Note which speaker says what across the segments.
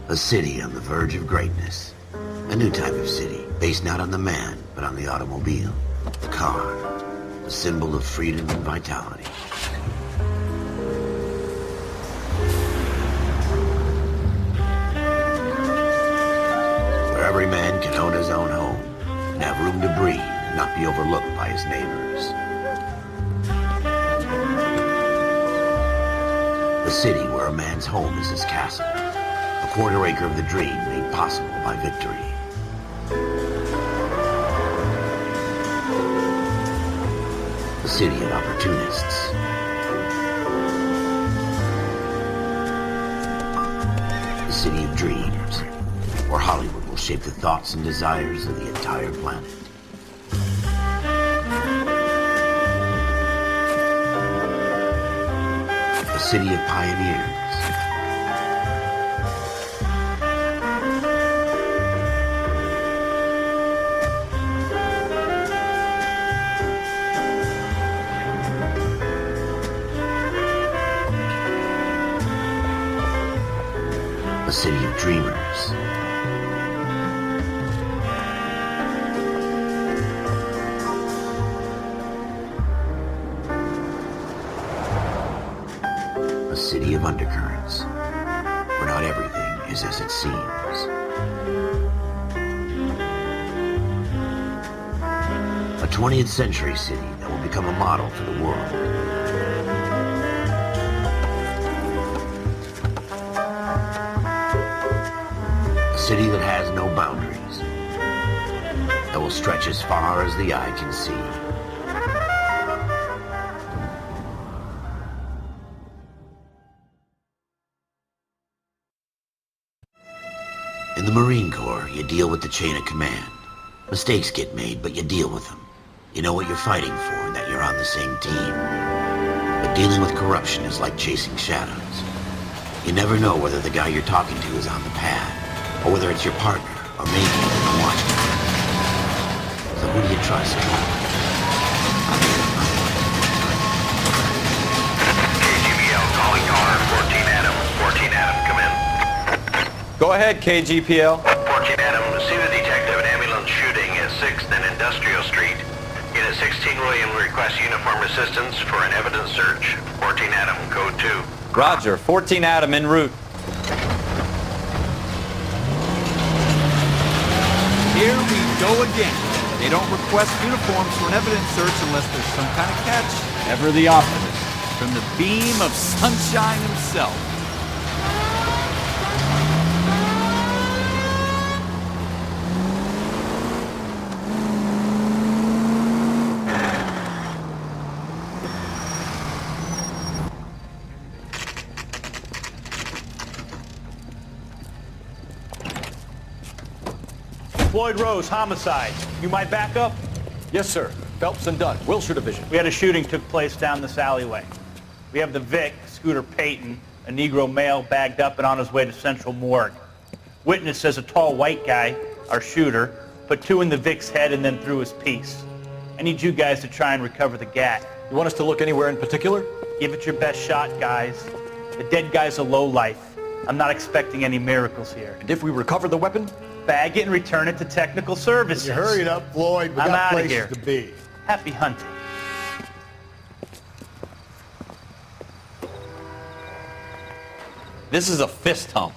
Speaker 1: A city on the verge of greatness. A new type of city, based not on the man, but on the automobile. The car. The symbol of freedom and vitality. Where every man can own his own home, and have room to breathe, and not be overlooked by his neighbors. A city where a man's home is his castle. A quarter acre of the dream made possible by victory. A city of opportunists. A city of dreams, where Hollywood will shape the thoughts and desires of the entire planet. A city of pioneers. A city of dreamers. A city of undercurrents, where not everything is as it seems. A 20th century city that will become a model for the world. A city that has no boundaries, that will stretch as far as the eye can see. In the Marine Corps, you deal with the chain of command. Mistakes get made, but you deal with them. You know what you're fighting for and that you're on the same team. But dealing with corruption is like chasing shadows. You never know whether the guy you're talking to is on the pad, or whether it's your partner, or maybe even the watchman. So who do you trust?
Speaker 2: KGBL calling car, 14 Adam. 14 Adam, come in.
Speaker 3: Go ahead, KGPL.
Speaker 2: 14 Adam, see the detective, an ambulance shooting at 6th and Industrial Street. Unit 16 William requests uniform assistance for an evidence search. 14 Adam, code 2.
Speaker 3: Roger, 14 Adam en route.
Speaker 4: Here we go again. They don't request uniforms for an evidence search unless there's some kind of catch. Ever the opposite. From the beam of sunshine himself.
Speaker 5: Floyd Rose, homicide. You might back up?
Speaker 6: Yes, sir. Phelps and Dunn, Wilshire Division.
Speaker 5: We had a shooting took place down this alleyway. We have the Vic, Scooter Payton, a Negro male bagged up and on his way to Central Morgue. Witness says a tall white guy, our shooter, put 2 in the Vic's head and then threw his piece. I need you guys to try and recover the gat.
Speaker 6: You want us to look anywhere in particular?
Speaker 5: Give it your best shot, guys. The dead guy's a lowlife. I'm not expecting any miracles here.
Speaker 6: And if we recover the weapon?
Speaker 5: Bag it and return it to technical services.
Speaker 7: You hurry it up, Floyd. We
Speaker 5: I'm
Speaker 7: got
Speaker 5: outta
Speaker 7: places
Speaker 5: here.
Speaker 7: to be.
Speaker 5: Happy hunting.
Speaker 3: This is a fist hump.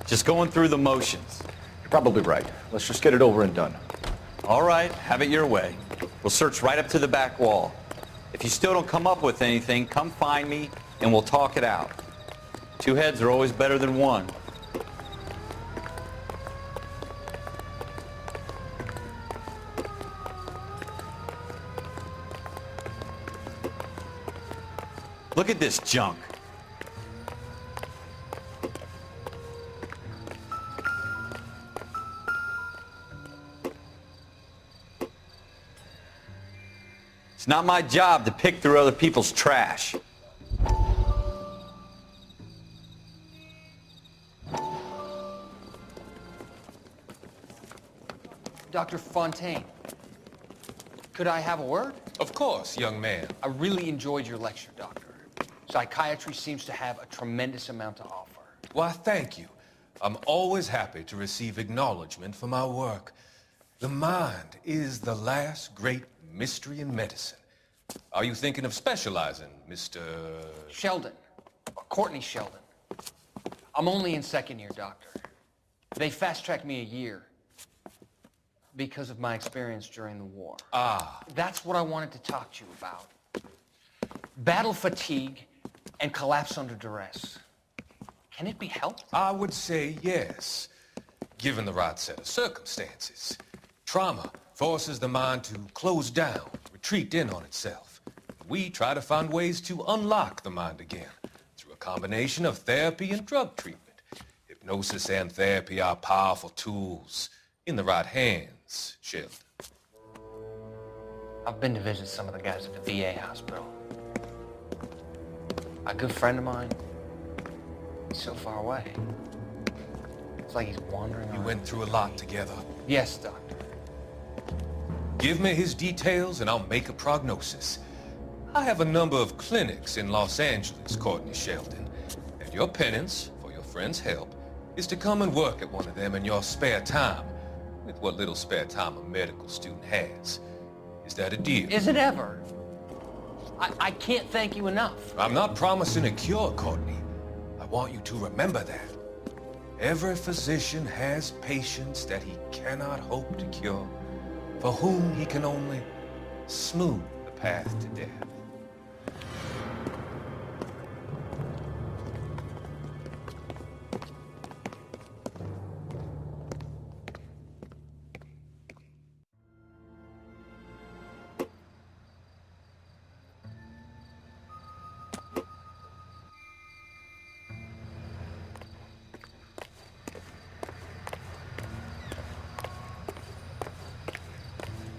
Speaker 3: Just going through the motions.
Speaker 6: You're probably right. Let's just get it over and done.
Speaker 3: All right, have it your way. We'll search right up to the back wall. If you still don't come up with anything, come find me and we'll talk it out. 2 heads are always better than 1. Look at this junk. It's not my job to pick through other people's trash.
Speaker 8: Dr. Fontaine, could I have a word?
Speaker 9: Of course, young man.
Speaker 8: I really enjoyed your lecture, Doctor. Psychiatry seems to have a tremendous amount to offer.
Speaker 9: Why, thank you.
Speaker 7: I'm always happy to receive acknowledgement for my work. The mind is the last great mystery in medicine. Are you thinking of specializing, Mr.
Speaker 8: Sheldon. Or Courtney Sheldon. I'm only in second year, Doctor. They fast-tracked me a year because of my experience during the war.
Speaker 7: Ah.
Speaker 8: That's what I wanted to talk to you about. Battle fatigue and collapse under duress. Can it be helped?
Speaker 7: I would say yes, given the right set of circumstances. Trauma forces the mind to close down, retreat in on itself. We try to find ways to unlock the mind again through a combination of therapy and drug treatment. Hypnosis and therapy are powerful tools in the right hands, Sheldon.
Speaker 8: I've been to visit some of the guys at the VA hospital. A good friend of mine, he's so far away. It's like he's wandering
Speaker 7: You
Speaker 8: around.
Speaker 7: went through a lot together.
Speaker 8: Yes, Doctor.
Speaker 7: Give me his details and I'll make a prognosis. I have a number of clinics in Los Angeles, Courtney Sheldon, and your penance, for your friend's help, is to come and work at one of them in your spare time, with what little spare time a medical student has. Is that a deal?
Speaker 8: Is it ever? I can't thank you enough.
Speaker 7: I'm not promising a cure, Courtney. I want you to remember that. Every physician has patients that he cannot hope to cure, for whom he can only smooth the path to death.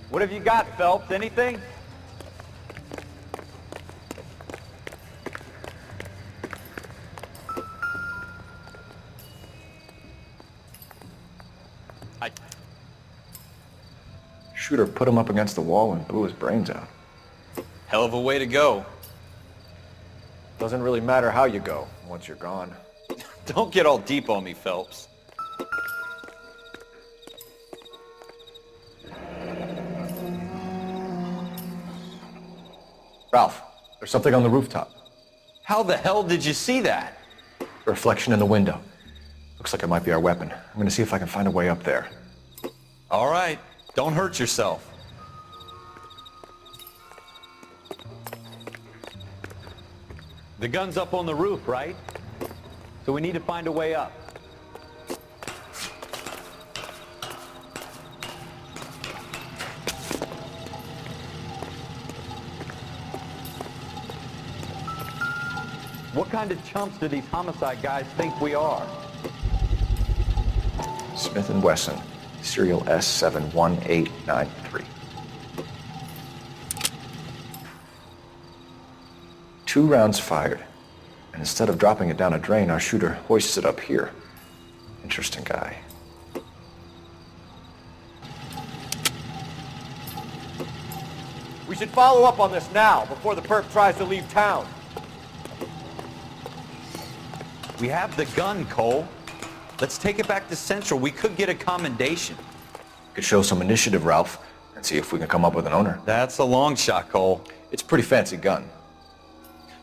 Speaker 5: What have you got, Phelps? Anything?
Speaker 6: Shooter put him up against the wall and blew his brains out.
Speaker 3: Hell of a way to go.
Speaker 6: Doesn't really matter how you go once you're gone.
Speaker 3: Don't get all deep on me, Phelps.
Speaker 6: Ralph, there's something on the rooftop.
Speaker 3: How the hell did you see that?
Speaker 6: A reflection in the window. Looks like it might be our weapon. I'm gonna see if I can find a way up there.
Speaker 3: All right, don't hurt yourself. The gun's up on the roof, right? So we need to find a way up. What kind of chumps do these homicide guys think we are?
Speaker 6: Smith & Wesson, serial S71893. 2 rounds fired, and instead of dropping it down a drain, our shooter hoists it up here. Interesting guy.
Speaker 9: We should follow up on this now, before the perp tries to leave town.
Speaker 3: We have the gun, Cole. Let's take it back to Central. We could get a commendation.
Speaker 6: Could show some initiative, Ralph, and see if we can come up with an owner.
Speaker 3: That's a long shot, Cole.
Speaker 6: It's a pretty fancy gun.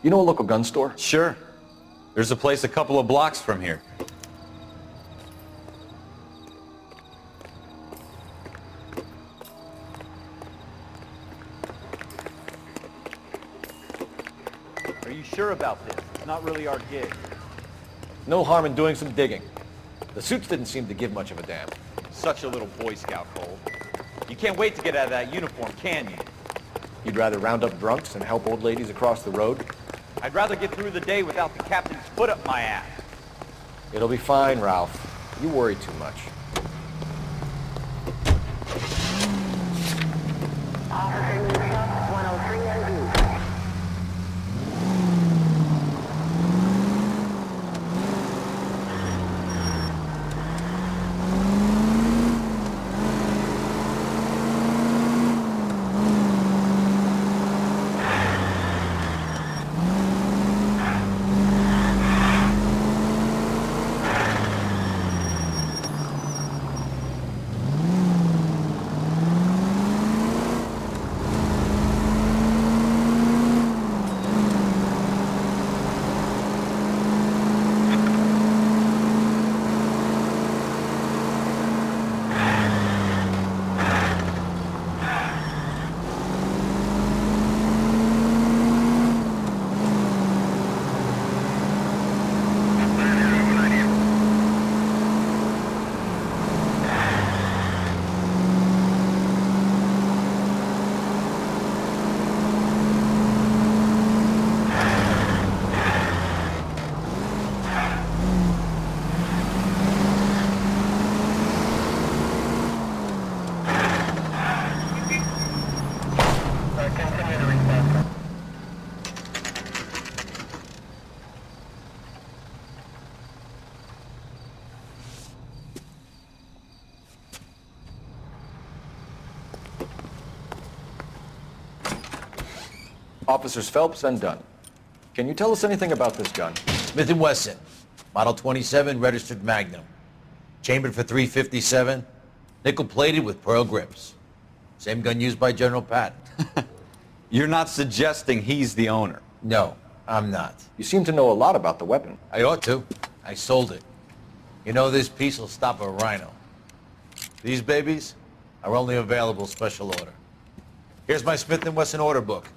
Speaker 6: You know a local gun store?
Speaker 3: Sure. There's a place a couple of blocks from here.
Speaker 5: Are you sure about this? It's not really our gig.
Speaker 6: No harm in doing some digging. The suits didn't seem to give much of a damn.
Speaker 5: Such a little Boy Scout, Cole. You can't wait to get out of that uniform, can you?
Speaker 6: You'd rather round up drunks than help old ladies across the road?
Speaker 5: I'd rather get through the day without the captain's foot up my ass.
Speaker 6: It'll be fine, Ralph. You worry too much. Officers Phelps and Dunn. Can you tell us anything about this gun?
Speaker 10: Smith & Wesson, Model 27, registered Magnum. Chambered for .357, nickel-plated with pearl grips. Same gun used by General Patton.
Speaker 3: You're not suggesting he's the owner?
Speaker 10: No, I'm not.
Speaker 6: You seem to know a lot about the weapon.
Speaker 10: I ought to. I sold it. You know, this piece will stop a rhino. These babies are only available special order. Here's my Smith & Wesson order book.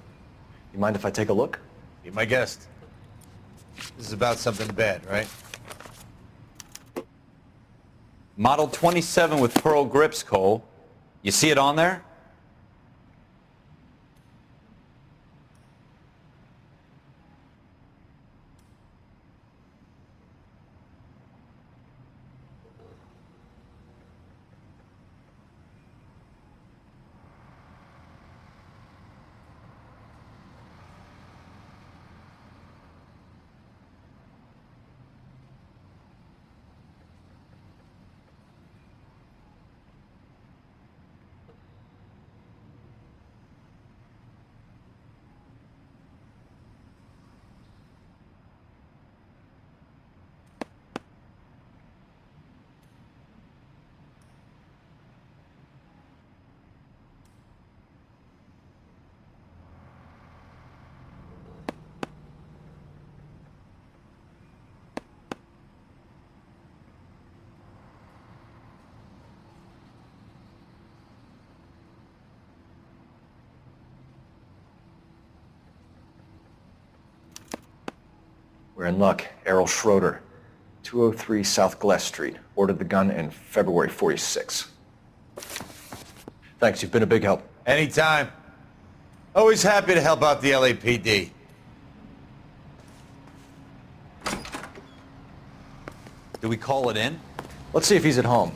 Speaker 6: You mind if I take a look?
Speaker 10: Be my guest. This is about something bad, right?
Speaker 3: Model 27 with pearl grips, Cole. You see it on there?
Speaker 6: We're in luck. Errol Schroeder, 203 South Glass Street. Ordered the gun in February '46. Thanks, you've been a big help.
Speaker 10: Anytime. Always happy to help out the LAPD.
Speaker 3: Do we call it in?
Speaker 6: Let's see if he's at home.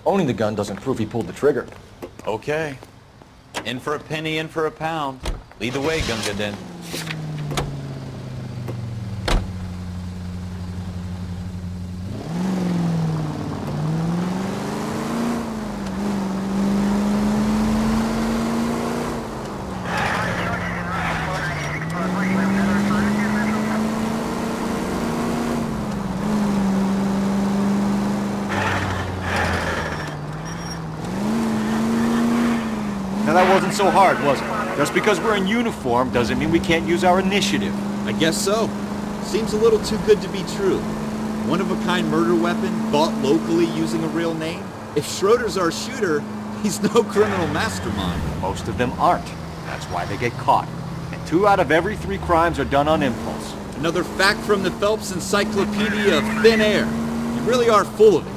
Speaker 6: Owning the gun doesn't prove he pulled the trigger.
Speaker 3: Okay. In for a penny, in for a pound. Lead the way, Gunga Din.
Speaker 9: Now that wasn't so hard, was it? Just because we're in uniform doesn't mean we can't use our initiative.
Speaker 4: I guess so. Seems a little too good to be true. One-of-a-kind murder weapon bought locally using a real name? If Schroeder's our shooter, he's no criminal mastermind.
Speaker 9: Most of them aren't. That's why they get caught. And 2 out of every 3 crimes are done on impulse.
Speaker 4: Another fact from the Phelps Encyclopedia of Thin Air. You really are full of it.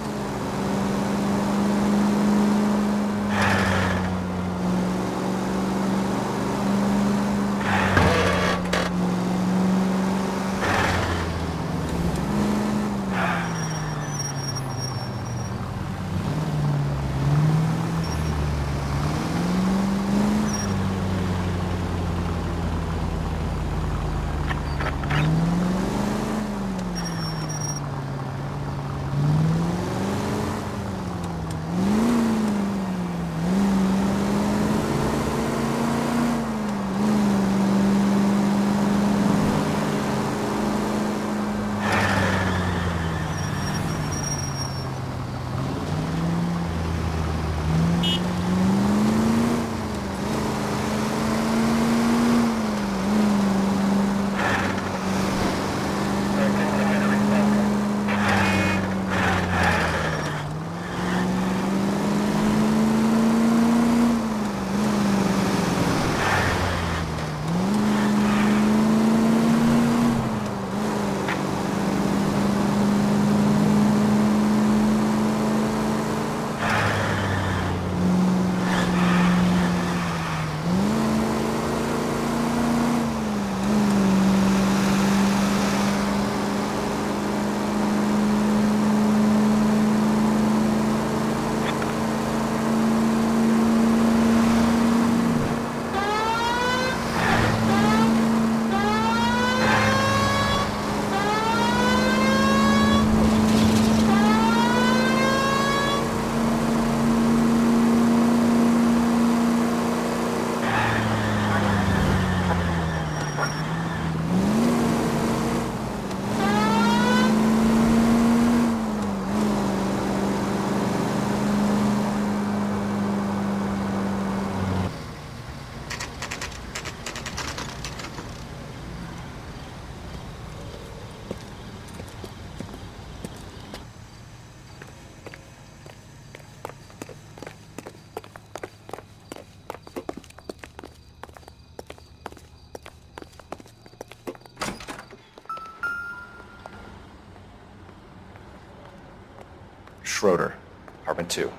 Speaker 6: Schroeder, apartment 2.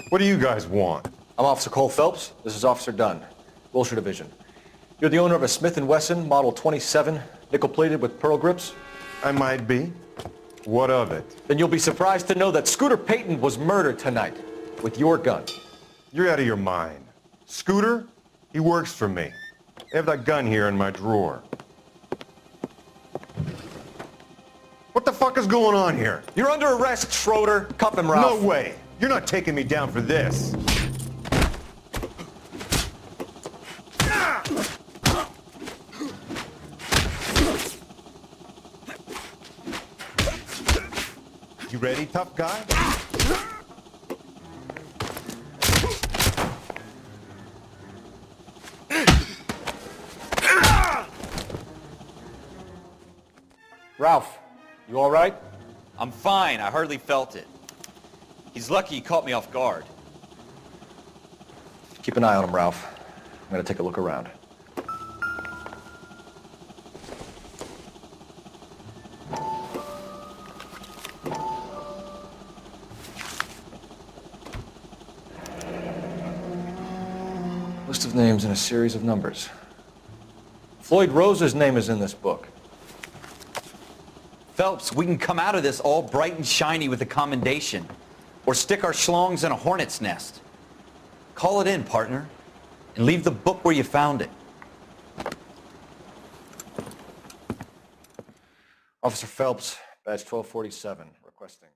Speaker 11: What do you guys want?
Speaker 6: I'm Officer Cole Phelps. This is Officer Dunn, Wilshire Division. You're the owner of a Smith & Wesson Model 27, nickel-plated with pearl grips?
Speaker 11: I might be. What of it?
Speaker 6: Then you'll be surprised to know that Scooter Payton was murdered tonight with your gun.
Speaker 11: You're out of your mind. Scooter? He works for me. I have that gun here in my drawer. What the fuck is going on here?
Speaker 6: You're under arrest, Schroeder. Cuff him, Ralph.
Speaker 11: No way. You're not taking me down for this. You ready, tough guy?
Speaker 6: Ralph, you all right?
Speaker 3: I'm fine. I hardly felt it. He's lucky he caught me off guard.
Speaker 6: Keep an eye on him, Ralph. I'm gonna take a look around. List of names and a series of numbers. Floyd Rose's name is in this book.
Speaker 3: Phelps, we can come out of this all bright and shiny with a commendation. Or stick our schlongs in a hornet's nest. Call it in, partner. And leave the book where you found it.
Speaker 6: Officer Phelps, badge 1247, requesting.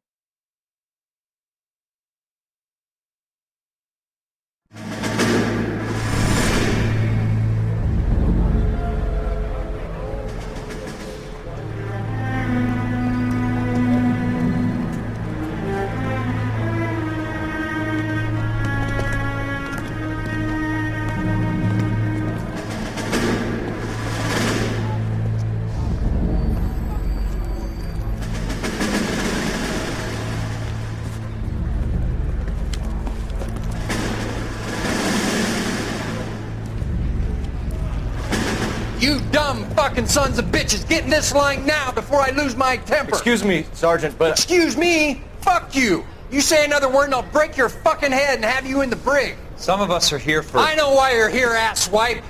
Speaker 8: You dumb fucking sons of bitches, get in this line now before I lose my temper.
Speaker 6: Excuse me, Sergeant, but...
Speaker 8: Excuse me? Fuck you. You say another word and I'll break your fucking head and have you in the brig.
Speaker 3: Some of us are here for...
Speaker 8: I know why you're here, asswipe.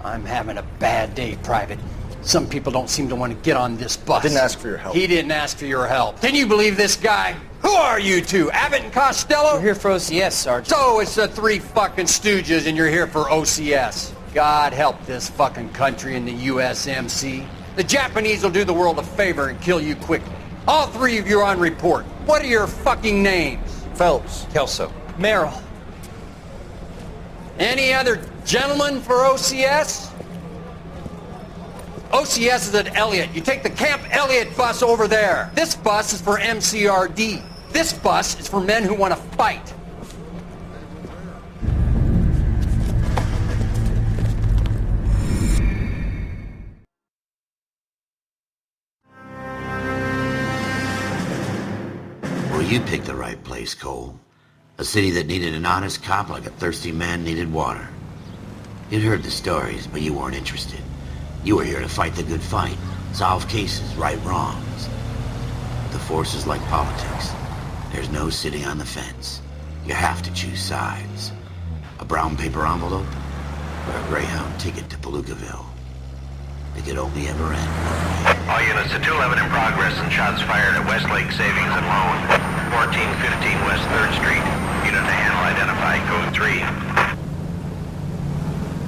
Speaker 8: I'm having a bad day, Private. Some people don't seem to want to get on this bus.
Speaker 6: I didn't ask for your help.
Speaker 8: He didn't ask for your help. Can you believe this guy? Who are you two? Abbott and Costello?
Speaker 12: We're here for OCS, Sergeant.
Speaker 8: So it's the three fucking stooges and you're here for OCS. God help this fucking country and the USMC. The Japanese will do the world a favor and kill you quickly. All three of you are on report. What are your fucking names?
Speaker 6: Phelps.
Speaker 3: Kelso.
Speaker 12: Merrill.
Speaker 8: Any other gentlemen for OCS? OCS is at Elliott. You take the Camp Elliott bus over there. This bus is for MCRD. This bus is for men who want to fight.
Speaker 1: Well, you picked the right place, Cole. A city that needed an honest cop like a thirsty man needed water. You'd heard the stories, but you weren't interested. You were here to fight the good fight, solve cases, right wrongs. The force is like politics. There's no sitting on the fence. You have to choose sides. A brown paper envelope, or a Greyhound ticket to Palookaville. It could only ever end one way.
Speaker 2: All units to 211 in progress and shots fired at Westlake Savings and Loan, 1415 West 3rd Street. Unit to handle identified, code 3.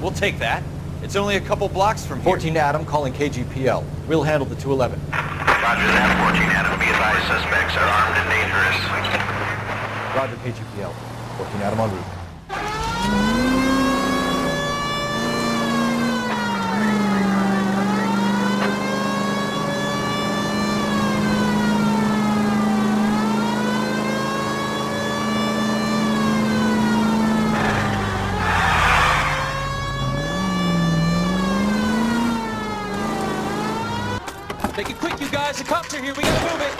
Speaker 3: We'll take that. It's only a couple blocks from here.
Speaker 6: 14 Adam calling KGPL. We'll handle the 211.
Speaker 2: Roger that, 14 Adam. Be advised, suspects are armed and dangerous.
Speaker 6: Roger KGPL. 14 Adam en route.
Speaker 3: Make it quick, you guys. The cops are here. We gotta move it.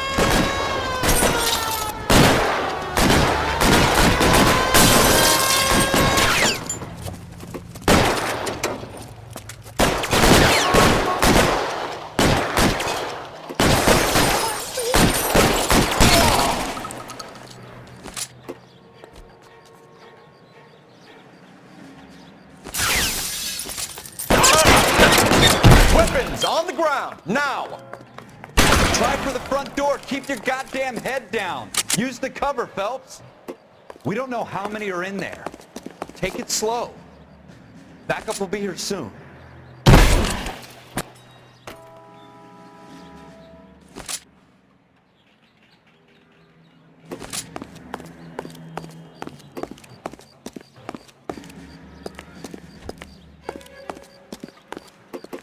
Speaker 4: Weapons on the ground, now! Try for the front door. Keep your goddamn head down. Use the cover, Phelps. We don't know how many are in there. Take it slow. Backup will be here soon.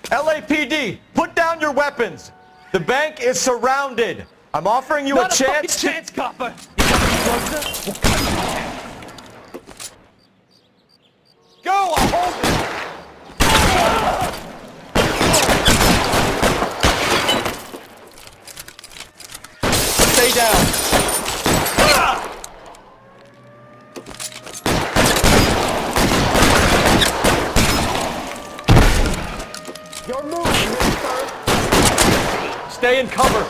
Speaker 9: LAPD, put down your weapons. The bank is surrounded. I'm offering you a chance to...
Speaker 3: chance, copper.
Speaker 9: Go, I'll hold it. Stay down. You're moving, mister. Stay in cover.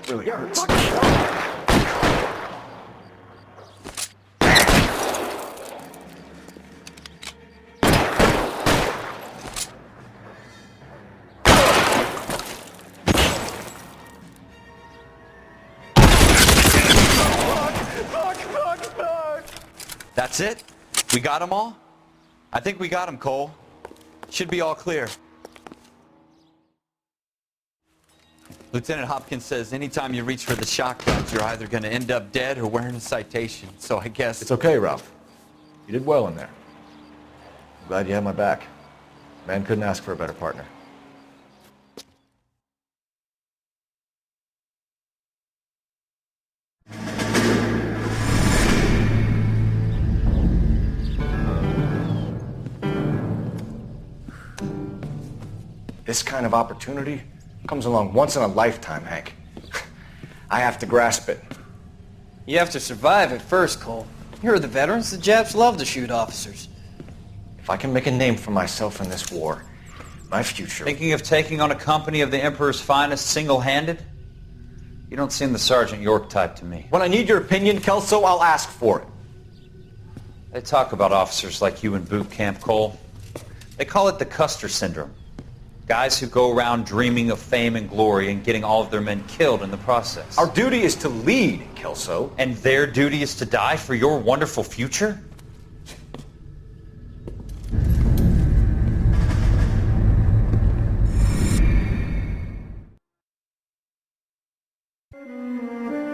Speaker 6: Really hurts.
Speaker 4: That's it? We got them all? I think we got them, Cole. Should be all clear. Lieutenant Hopkins says anytime you reach for the shotguns, you're either going to end up dead or wearing a citation. So I guess...
Speaker 6: It's okay, Ralph. You did well in there. I'm glad you had my back. Man couldn't ask for a better partner. This kind of opportunity comes along once in a lifetime, Hank. I have to grasp it.
Speaker 12: You have to survive it first, Cole. Here are the veterans. The Japs love to shoot officers.
Speaker 6: If I can make a name for myself in this war, my future...
Speaker 3: Thinking of taking on a company of the Emperor's finest single-handed? You don't seem the Sergeant York type to me.
Speaker 9: When I need your opinion, Kelso, I'll ask for it.
Speaker 3: They talk about officers like you in boot camp, Cole. They call it the Custer Syndrome. Guys who go around dreaming of fame and glory and getting all of their men killed in the process.
Speaker 9: Our duty is to lead, Kelso.
Speaker 3: And their duty is to die for your wonderful future?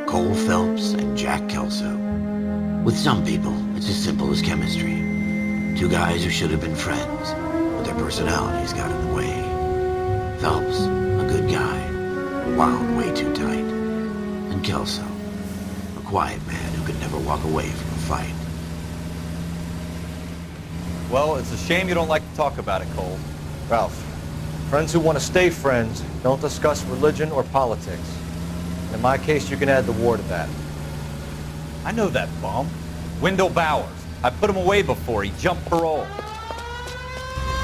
Speaker 1: Cole Phelps and Jack Kelso. With some people, it's as simple as chemistry. Two guys who should have been friends, but their personalities got in the way. Phelps, a good guy, wound way too tight. And Kelso, a quiet man who could never walk away from a fight.
Speaker 4: Well, it's a shame you don't like to talk about it, Cole.
Speaker 6: Ralph, friends who want to stay friends don't discuss religion or politics. In my case, you can add the war to that.
Speaker 4: I know that bum. Wendell Bowers. I put him away before. He jumped parole.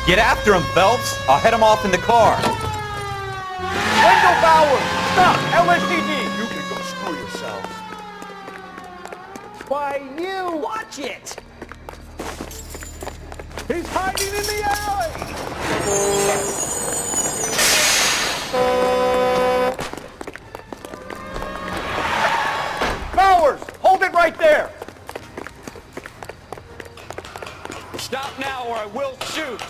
Speaker 4: Get after him, Phelps. I'll head him off in the car.
Speaker 9: Wendell Bowers! Stop! LAPD!
Speaker 10: You can go screw yourself.
Speaker 9: Why, you! Watch it!
Speaker 10: He's hiding in the alley!
Speaker 9: Bowers! Hold it right there!
Speaker 4: Stop now or I will shoot.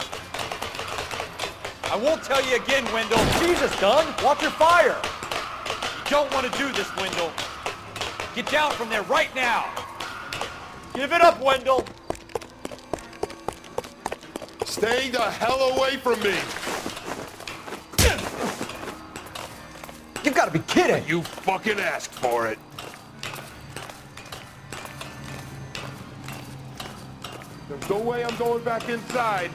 Speaker 4: I won't tell you again, Wendell.
Speaker 9: Jesus, Gunn! Watch your fire!
Speaker 4: don't want to do this, Wendell. Get down from there right now.
Speaker 9: Give it up, Wendell.
Speaker 11: Stay the hell away from me.
Speaker 4: You've got to be kidding.
Speaker 11: You fucking asked for it. There's no way I'm going back inside.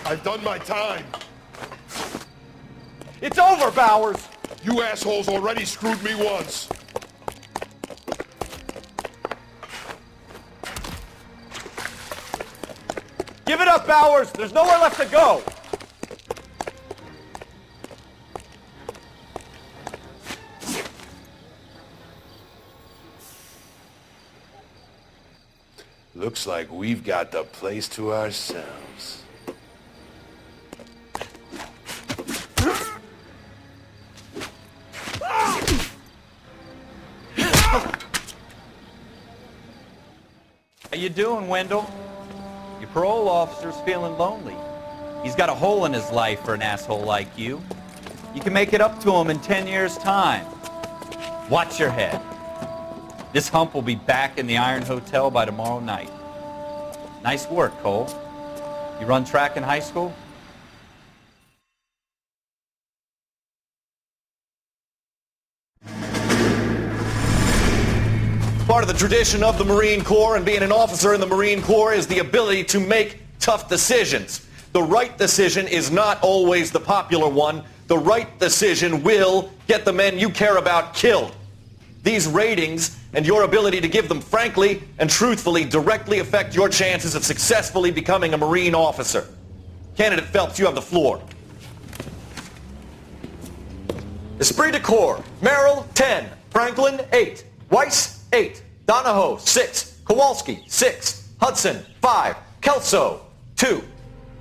Speaker 11: I've done my time.
Speaker 9: It's over, Bowers.
Speaker 11: You assholes already screwed me once.
Speaker 9: Give it up, Bowers. There's nowhere left to go.
Speaker 11: Looks like we've got the place to ourselves.
Speaker 4: How you doing, Wendell? Your parole officer's feeling lonely. He's got a hole in his life for an asshole like you. You can make it up to him in 10 years' time. Watch your head. This hump will be back in the Iron Hotel by tomorrow night. Nice work, Cole. You run track in high school?
Speaker 13: Part of the tradition of the Marine Corps and being an officer in the Marine Corps is the ability to make tough decisions. The right decision is not always the popular one. The right decision will get the men you care about killed. These ratings and your ability to give them frankly and truthfully directly affect your chances of successfully becoming a Marine officer. Candidate Phelps, you have the floor. Esprit de Corps, Merrill, 10. Franklin, 8. Weiss, 8. Donahoe, 6. Kowalski, 6. Hudson, 5. Kelso, 2.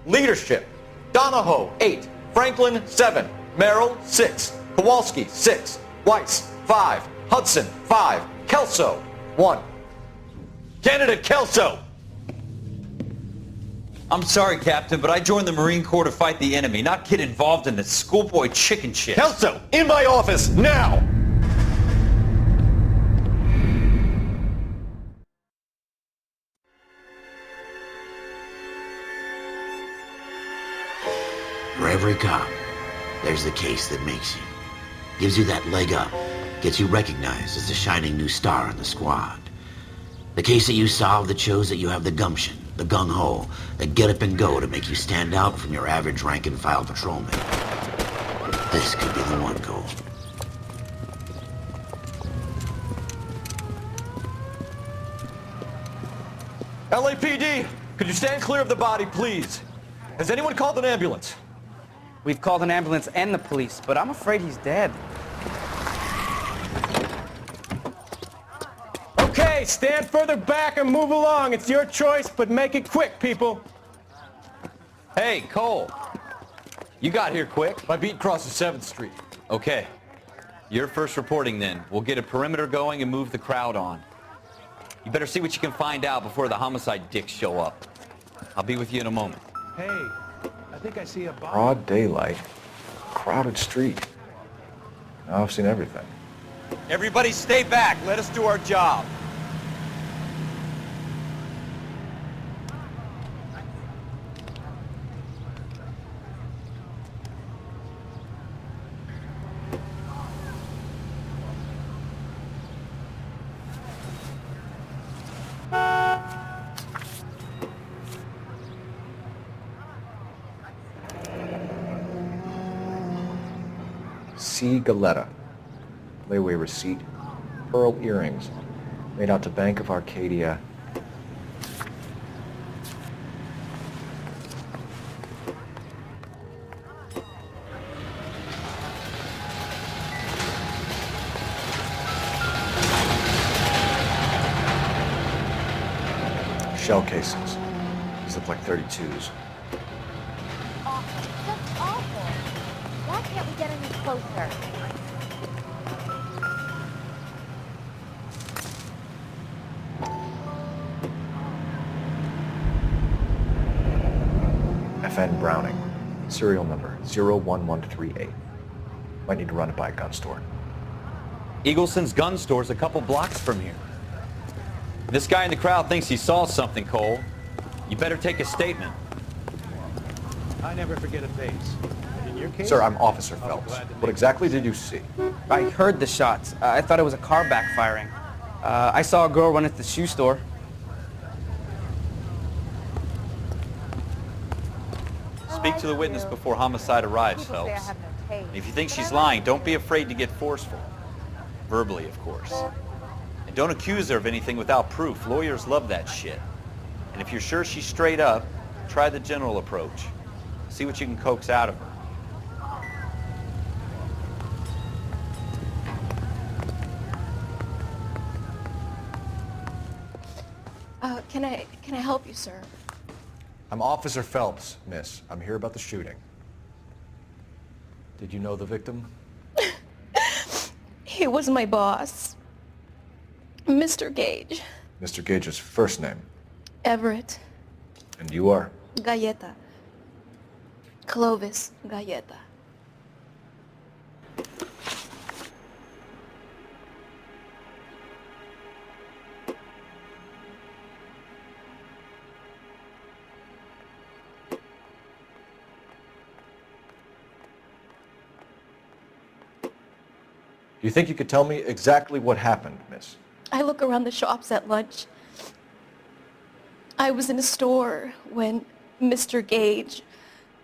Speaker 13: Leadership, Donahoe, 8. Franklin, 7. Merrill, 6. Kowalski, 6. Weiss, 5. Hudson, 5. Kelso, 1. Candidate Kelso!
Speaker 4: I'm sorry, Captain, but I joined the Marine Corps to fight the enemy, not get involved in this schoolboy chicken shit.
Speaker 13: Kelso, in my office, now!
Speaker 1: For every cop, there's the case that makes you. Gives you that leg up. Gets you recognized as the shining new star in the squad. The case that you solve that shows that you have the gumption, the gung-ho, the get up and go to make you stand out from your average rank-and-file patrolman. This could be the one, Cole.
Speaker 9: LAPD, could you stand clear of the body, please? Has anyone called an ambulance?
Speaker 14: We've called an ambulance and the police, but I'm afraid he's dead.
Speaker 9: Okay, stand further back and move along. It's your choice, but make it quick, people.
Speaker 4: Hey, Cole. You got here quick.
Speaker 9: My beat crosses 7th Street.
Speaker 4: Okay. You're first reporting then. We'll get a perimeter going and move the crowd on. You better see what you can find out before the homicide dicks show up. I'll be with you in a moment.
Speaker 11: Hey, I think I see a body.
Speaker 6: Broad daylight, crowded street. Now I've seen everything.
Speaker 4: Everybody stay back. Let us do our job.
Speaker 6: C. Galetta. Layaway receipt. Pearl earrings. Made out to Bank of Arcadia. Shell casings. These look like 32s.
Speaker 15: Awful. That's awful. Why can't we get any closer?
Speaker 6: FN Browning. Serial number 01138. Might need to run it by a gun store.
Speaker 4: Eagleson's gun store's a couple blocks from here. This guy in the crowd thinks he saw something, Cole. You better take a statement.
Speaker 10: I never forget a face. In your case?
Speaker 6: Sir, I'm Officer Phelps. What exactly did you see?
Speaker 14: I heard the shots. I thought it was a car backfiring. I saw a girl run into the shoe store.
Speaker 4: Speak to the witness before homicide arrives,
Speaker 15: People say I
Speaker 4: Phelps.
Speaker 15: have no taste.
Speaker 4: And if you think she's lying, don't be afraid to get forceful. Verbally, of course. And don't accuse her of anything without proof. Lawyers love that shit. And if you're sure she's straight up, try the general approach. See what you can coax out of her.
Speaker 16: Can I help you, sir?
Speaker 6: I'm Officer Phelps, miss. I'm here about the shooting. Did you know the victim?
Speaker 16: He was my boss, Mr. Gage.
Speaker 6: Mr. Gage's first name.
Speaker 16: Everett.
Speaker 6: And you are?
Speaker 16: Galleta. Clovis Galleta.
Speaker 6: Do you think you could tell me exactly what happened, miss?
Speaker 16: I look around the shops at lunch. I was in a store when Mr. Gage,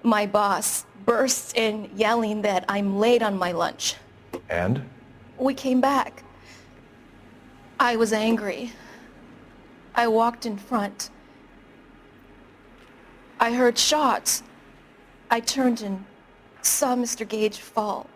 Speaker 16: my boss, bursts in yelling that I'm late on my lunch.
Speaker 6: And?
Speaker 16: We came back. I was angry. I walked in front. I heard shots. I turned and saw Mr. Gage fall.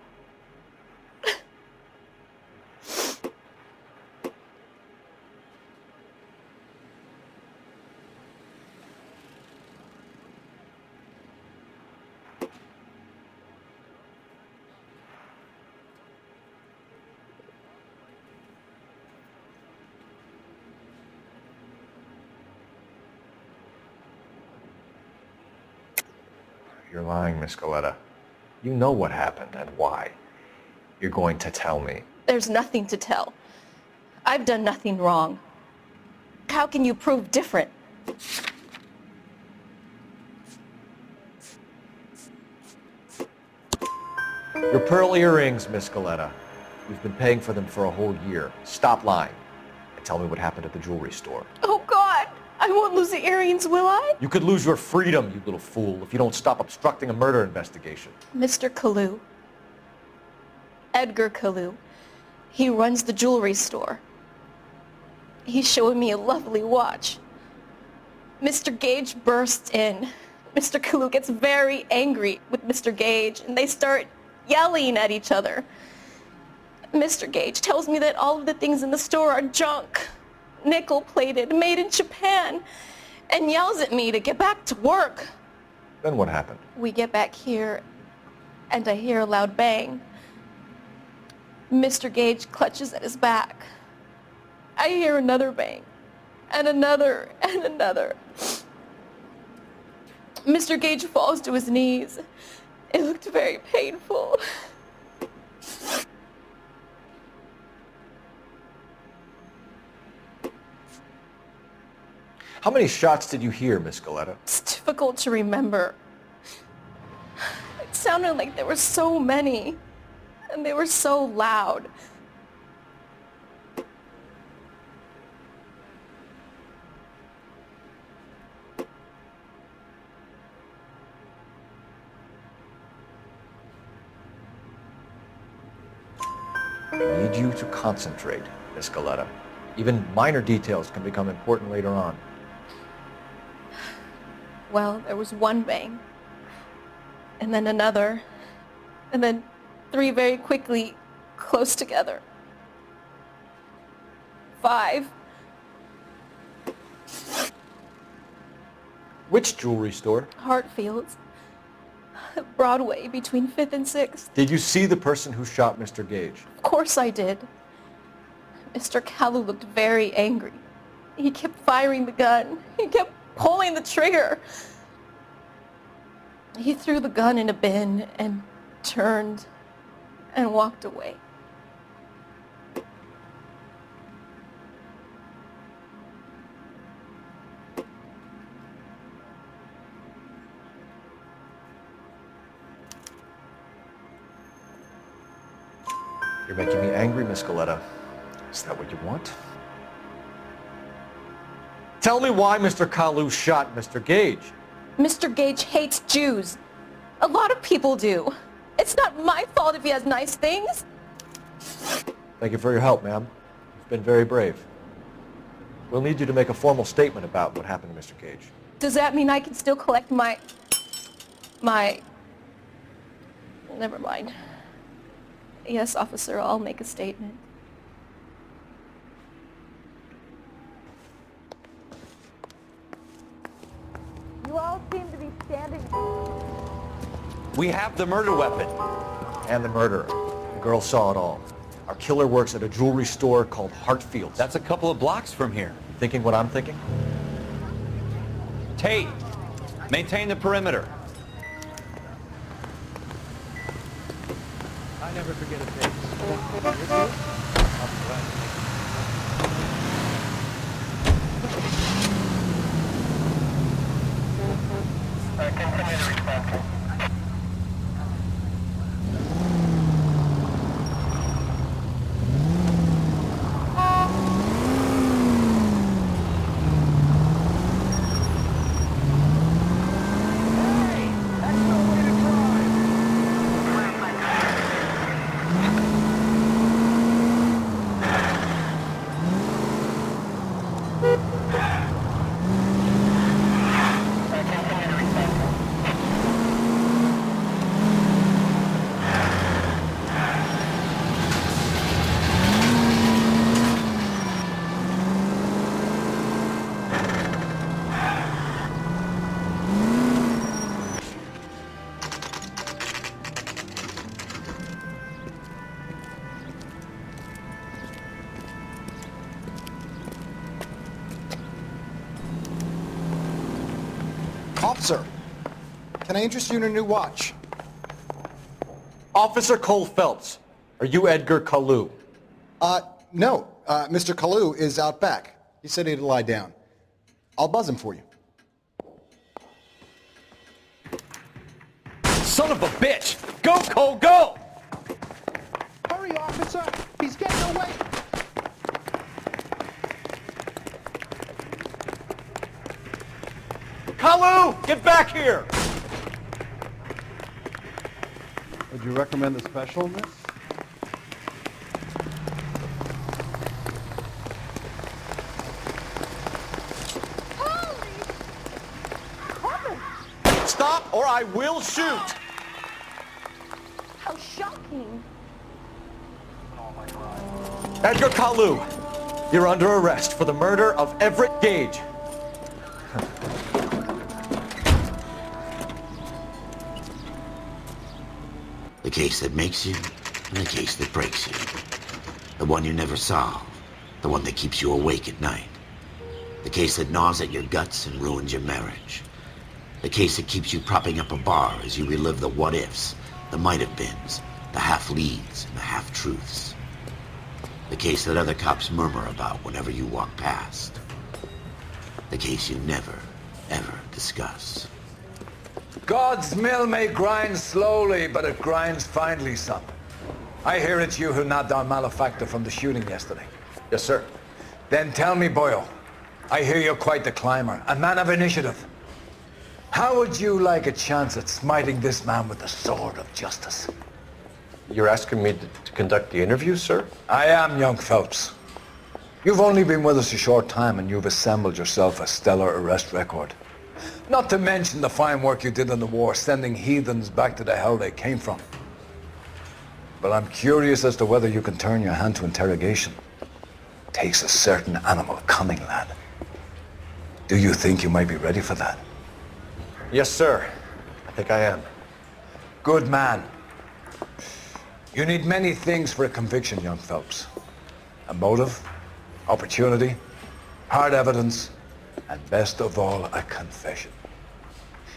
Speaker 6: You're lying, Miss Galleta. You know what happened and why. You're going to tell me.
Speaker 16: There's nothing to tell. I've done nothing wrong. How can you prove different?
Speaker 6: Your pearl earrings, Miss Galleta. We've been paying for them for a whole year. Stop lying and tell me what happened at the jewelry store.
Speaker 16: Oh, God! I won't lose the earrings, will I?
Speaker 6: You could lose your freedom, you little fool, if you don't stop obstructing a murder investigation.
Speaker 16: Mr. Kalu. Edgar Kalu. He runs the jewelry store. He's showing me a lovely watch. Mr. Gage bursts in. Mr. Kalu gets very angry with Mr. Gage, and they start yelling at each other. Mr. Gage tells me that all of the things in the store are junk, nickel-plated, made in Japan, and yells at me to get back to work.
Speaker 6: Then what happened?
Speaker 16: We get back here, and I hear a loud bang. Mr. Gage clutches at his back. I hear another bang, and another, and another. Mr. Gage falls to his knees. It looked very painful.
Speaker 6: How many shots did you hear, Miss Galleta?
Speaker 16: It's difficult to remember. It sounded like there were so many, and they were so loud.
Speaker 6: I need you to concentrate, Miss Galleta. Even minor details can become important later on.
Speaker 16: Well, there was one bang, and then another, and then three very quickly, close together. 5.
Speaker 6: Which jewelry store?
Speaker 16: Hartfield's. Broadway, between 5th and 6th.
Speaker 6: Did you see the person who shot Mr. Gage?
Speaker 16: Of course I did. Mr. Kalu looked very angry. He kept firing the gun. He kept pulling the trigger. He threw the gun in a bin and turned and walked away.
Speaker 6: You're making me angry, Miss Galetta. Is that what you want?
Speaker 9: Tell me why Mr. Kalu shot Mr. Gage.
Speaker 16: Mr. Gage hates Jews. A lot of people do. It's not my fault if he has nice things.
Speaker 6: Thank you for your help, ma'am. You've been very brave. We'll need you to make a formal statement about what happened to Mr. Gage.
Speaker 16: Does that mean I can still collect my... Never mind. Yes, officer, I'll make a statement.
Speaker 15: You all seem to be standing...
Speaker 9: We have the murder weapon.
Speaker 6: And the murderer. The girl saw it all. Our killer works at a jewelry store called Hartfield's.
Speaker 4: That's a couple of blocks from here.
Speaker 6: Thinking what I'm thinking?
Speaker 4: Tate, maintain the perimeter.
Speaker 17: I never forget a face.
Speaker 2: Continue to respond.
Speaker 18: Officer, can I interest you in a new watch?
Speaker 9: Officer Cole Phelps, are you Edgar Kalu?
Speaker 18: No. Mr. Kalu is out back. He said he'd lie down. I'll buzz him for you.
Speaker 4: Son of a bitch! Go, Cole, go!
Speaker 18: Hurry, officer! He's getting away!
Speaker 9: Kalu, get back here!
Speaker 17: Would you recommend the special, miss?
Speaker 9: Stop or I will shoot!
Speaker 16: How shocking.
Speaker 9: Edgar Kalu, you're under arrest for the murder of Everett Gage.
Speaker 1: The case that makes you, and the case that breaks you. The one you never solve, the one that keeps you awake at night. The case that gnaws at your guts and ruins your marriage. The case that keeps you propping up a bar as you relive the what-ifs, the might-have-beens, the half-leads, and the half-truths. The case that other cops murmur about whenever you walk past. The case you never, ever discuss.
Speaker 10: God's mill may grind slowly, but it grinds finely, son. I hear it's you who nabbed our malefactor from the shooting yesterday.
Speaker 6: Yes, sir.
Speaker 10: Then tell me, Boyle, I hear you're quite the climber, a man of initiative. How would you like a chance at smiting this man with the sword of justice?
Speaker 6: You're asking me to conduct the interview, sir?
Speaker 10: I am, young Phelps. You've only been with us a short time and you've assembled yourself a stellar arrest record. Not to mention the fine work you did in the war, sending heathens back to the hell they came from. But I'm curious as to whether you can turn your hand to interrogation. Takes a certain animal cunning, lad. Do you think you might be ready for that?
Speaker 6: Yes, sir. I think I am.
Speaker 10: Good man. You need many things for a conviction, young Phelps. A motive, opportunity, hard evidence, and best of all, a confession.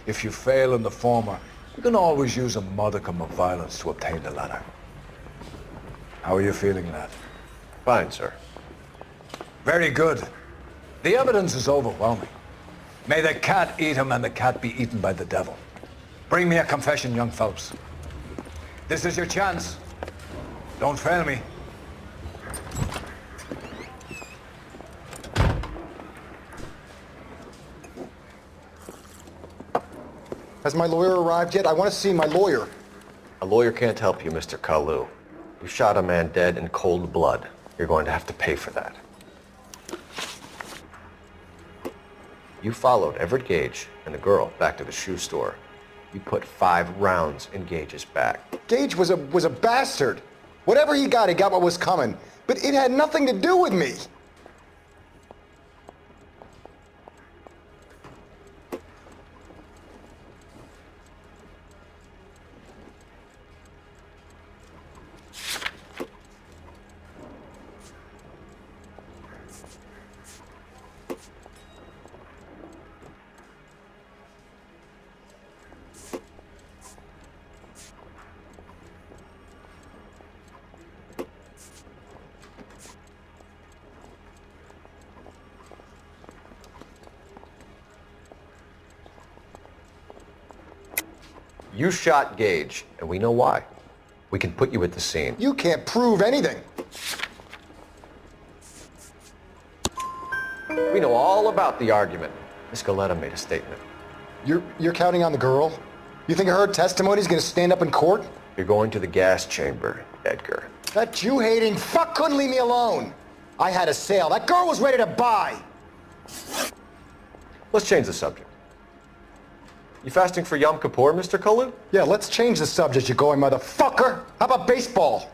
Speaker 10: If you fail in the former, you can always use a modicum of violence to obtain the latter. How are you feeling, lad?
Speaker 6: Fine, sir.
Speaker 10: Very good. The evidence is overwhelming. May the cat eat him and the cat be eaten by the devil. Bring me a confession, young Phelps. This is your chance. Don't fail me.
Speaker 18: Has my lawyer arrived yet? I want to see my lawyer.
Speaker 6: A lawyer can't help you, Mr. Kalu. You shot a man dead in cold blood. You're going to have to pay for that. You followed Everett Gage and the girl back to the shoe store. You put 5 rounds in Gage's back.
Speaker 18: Gage was a bastard. Whatever he got what was coming. But it had nothing to do with me.
Speaker 6: You shot Gage, and we know why. We can put you at the scene.
Speaker 18: You can't prove anything.
Speaker 6: We know all about the argument. Miss Galetta made a statement.
Speaker 18: You're counting on the girl? You think her testimony's gonna stand up in court?
Speaker 6: You're going to the gas chamber, Edgar.
Speaker 18: That Jew-hating fuck couldn't leave me alone. I had a sale. That girl was ready to buy.
Speaker 6: Let's change the subject. You fasting for Yom Kippur, Mr. Kalu?
Speaker 18: Yeah, let's change the subject, you going motherfucker. How about baseball?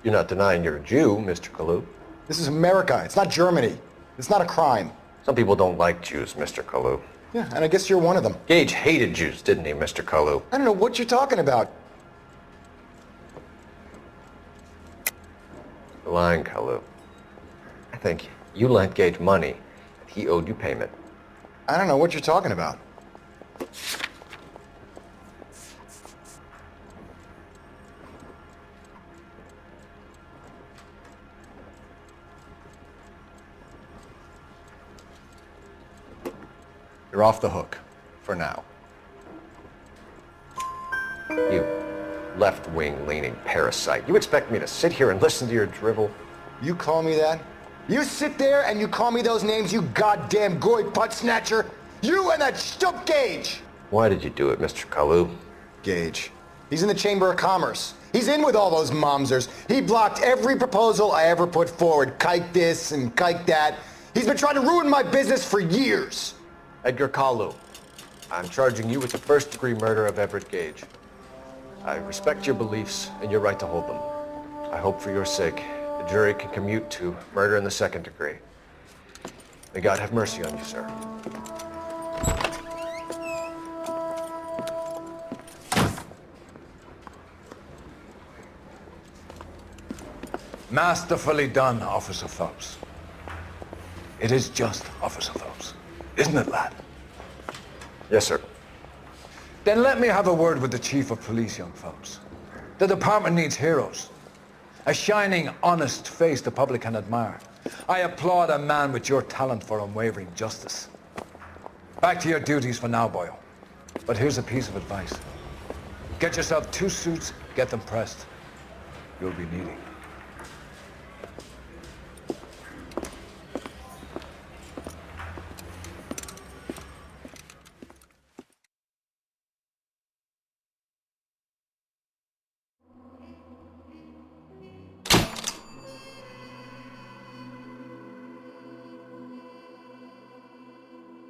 Speaker 6: You're not denying you're a Jew, Mr. Kalu.
Speaker 18: This is America. It's not Germany. It's not a crime.
Speaker 6: Some people don't like Jews, Mr. Kalu.
Speaker 18: Yeah, and I guess you're one of them.
Speaker 6: Gage hated Jews, didn't he, Mr. Kalu?
Speaker 18: I don't know what you're talking about.
Speaker 6: You're lying, Kalu. I think you lent Gage money, and he owed you payment.
Speaker 18: I don't know what you're talking about.
Speaker 6: You're off the hook, for now. You left-wing leaning parasite. You expect me to sit here and listen to your drivel?
Speaker 18: You call me that? You sit there and you call me those names, you goddamn goy putt snatcher? You and that stump Gage!
Speaker 6: Why did you do it, Mr. Kalu?
Speaker 18: Gage. He's in the Chamber of Commerce. He's in with all those momsers. He blocked every proposal I ever put forward. Kike this and kike that. He's been trying to ruin my business for years.
Speaker 6: Edgar Kalu, I'm charging you with the first-degree murder of Everett Gage. I respect your beliefs and your right to hold them. I hope for your sake the jury can commute to murder in the second degree. May God have mercy on you, sir.
Speaker 10: Masterfully done, Officer Phelps. It is just Officer Phelps. Isn't it, lad?
Speaker 6: Yes, sir.
Speaker 10: Then let me have a word with the Chief of Police, young Phelps. The department needs heroes. A shining, honest face the public can admire. I applaud a man with your talent for unwavering justice. Back to your duties for now, Boyle. But here's a piece of advice. Get yourself 2 suits, get them pressed. You'll be needing.